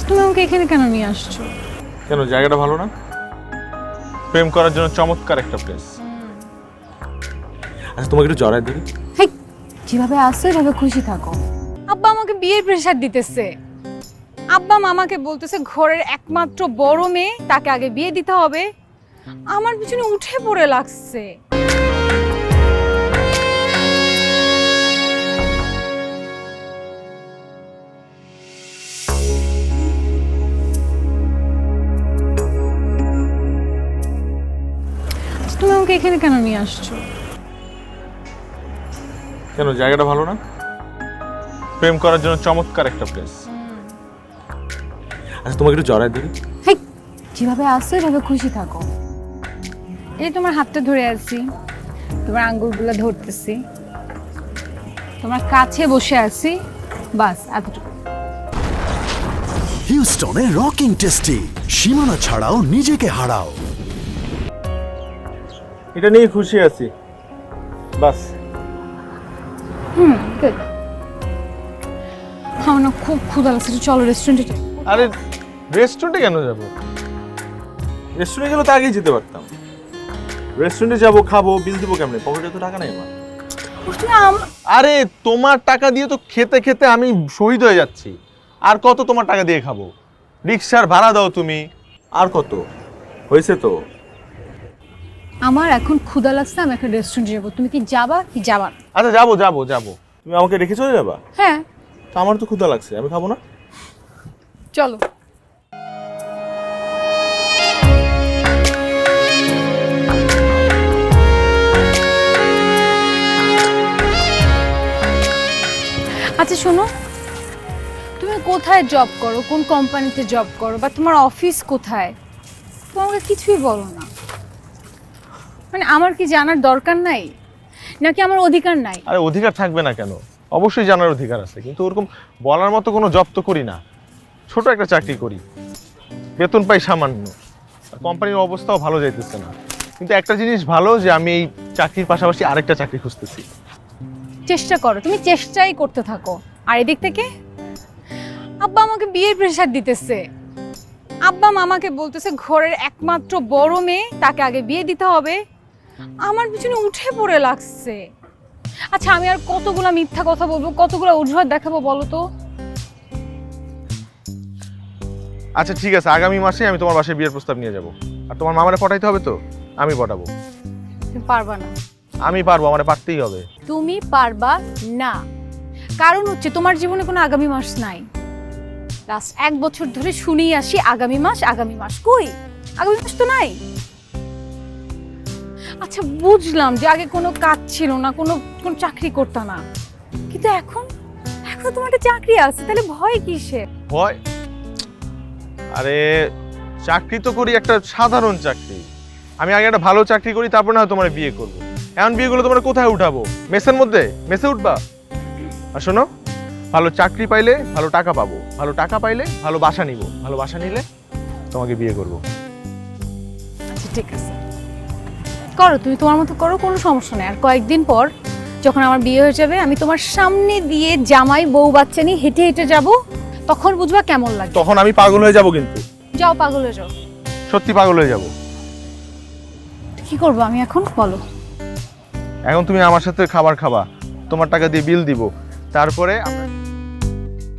তুমি আমাকে এখানে কেন নিয়ে আসছো? কেন, জায়গাটা ভালো না? প্রেম করার জন্য চমৎকার একটা প্লেস। আচ্ছা, তোমাকে একটু জড়াই দিই। হেই, যেভাবে আসছো এভাবে খুশি থাকো। আব্বা আমাকে বিয়ের প্রেশার দিতেছে। আব্বা মামাকে বলতেছে ঘরের একমাত্র বড় মেয়ে, তাকে আগে বিয়ে দিতে হবে। আমার পিছনে উঠে পড়ে লাগছে। তুমি আমাকে এখানে কেন নিয়ে আসছো? কেন, জায়গাটা ভালো না? প্রেম করার জন্য চমৎকার একটা প্লেস। আচ্ছা, তোমাকে একটু জড়াই দিই। হেই, যেভাবে আসছো এভাবে খুশি থাকো। এই তোমার হাতটা ধরে আছি, তোমার আঙ্গুলগুলো ধরতেছি, তোমার কাছে বসে আছি, বাস এতটুকু। হিউস্টনে রকিং টেস্টি, সীমানা ছাড়াও নিজেকে হারাও। এটা নিয়ে খুশি আছি, বাস। গুড। আমার না খুব ক্ষুধা লাগছে, চলো রেস্টুরেন্টে। আরে, রেস্টুরেন্টে কেন যাব? রেস্টুরেন্টে গেলে তো আগেই যেতে পারতাম। রেস্টুরেন্টে যাব, খাবো, বিল দিব কেমনে? পকেটে তো টাকা নেই আমার। আরে, তোমার টাকা দিয়ে তো খেতে খেতে আমি শহীদ হয়ে যাচ্ছি। আর কত তোমার টাকা দিয়ে খাবো? রিক্সার ভাড়া দাও তুমি। আর কত হয়েছে তো? আমার এখন ক্ষুধা লাগছে, আমি একটা রেস্টুরেন্টে যাবো। তুমি কি যাবা কি যাবা না? আচ্ছা, যাবো যাবো যাবো। তুমি আমাকে রেখে চলে যাবা? হ্যাঁ, তো আমার তো ক্ষুধা লাগছে, আমি খাবো না? চলো। আচ্ছা শোনো, তুমি কোথায় জব করো, কোন কোম্পানিতে জব করো, বা তোমার অফিস কোথায়? তুমি আমাকে কিছুই বলো না। মানে আমার কি জানার দরকার নাই, নাকি আমার অধিকার নাই? আরে, অধিকার থাকবে না কেন? অবশ্যই জানার অধিকার আছে, কিন্তু ওরকম বলার মতো কোনো জব তো করি না। ছোট একটা চাকরি করি, বেতন পাই সামান্য। কোম্পানির অবস্থাও ভালো যাইতেছে না। কিন্তু একটা জিনিস ভালো, যে আমি এই চাকরির পাশাপাশি আরেকটা চাকরি খুঁজতেছি। চেষ্টা করো, তুমি চেষ্টাই করতে থাকো। আর এদিক থেকে আব্বা আমাকে বিয়ের প্রেশার দিতেছে। আব্বা মামাকে বলতেছে ঘরের একমাত্র বড় মেয়ে, তাকে আগে বিয়ে দিতে হবে। আমার পিছনে উঠে পড়ে লাগছে। আচ্ছা, আমি আর কতগুলা মিথ্যা কথা বলবো, কতগুলা অজুহাত দেখাবো বলো তো? আচ্ছা ঠিক আছে, আগামী মাসে আমি তোমার বাসায় বিয়ের প্রস্তাব নিয়ে যাব। আর তোমার মামারে পটাইতে হবে তো? আমি পটাবো। তুমি পারবা না। আমি পারবো, আমারে পারতেই হবে। তুমি পারবা না, কারণ হচ্ছে তোমার জীবনে কোনো আগামী মাস নাই। লাস্ট 1 বছর ধরে শুনেই আসি আগামী মাস, আগামী মাস। কই আগামী মাস তো নাই। আচ্ছা বুঝলাম যে আগে কোনো কাজ ছিল না, কোনো কোনো চাকরি করতে না, কিন্তু এখন এখন তোমার একটা চাকরি আছে, তাহলে ভয় কিসের? ভয়? আরে, চাকরি তো করি, একটা সাধারণ চাকরি। আমি আগে একটা ভালো চাকরি করি, তারপর না হয় তোমার বিয়ে করবো। এমন বিয়ে করলে তোমার কোথায় উঠাবো? মেসের মধ্যে? মেসে উঠবা? আর শোনো, ভালো চাকরি পাইলে ভালো টাকা পাবো, ভালো টাকা পাইলে ভালো বাসা নিব, ভালো বাসা নিলে তোমাকে বিয়ে করবো। আচ্ছা ঠিক আছে, করো, তুমি তোমার মতো করো, কোনো সমস্যা নেই। আর কয়েকদিন পর যখন আমার বিয়ে হয়ে যাবে, আমি তোমার সামনে দিয়ে জামাই বউ বাচ্চা নিয়ে হেঁটে হেঁটে যাব, তখন বুঝবা কেমন লাগে। তখন আমি পাগল হয়ে যাব কিন্তু। যাও, পাগল হয়ে যাও। সত্যি পাগল হয়ে যাব। কি করবো আমি এখন বলো? এখন তুমি আমার সাথে খাবার খাবা, তোমার টাকা দিয়ে বিল দিব, তারপরে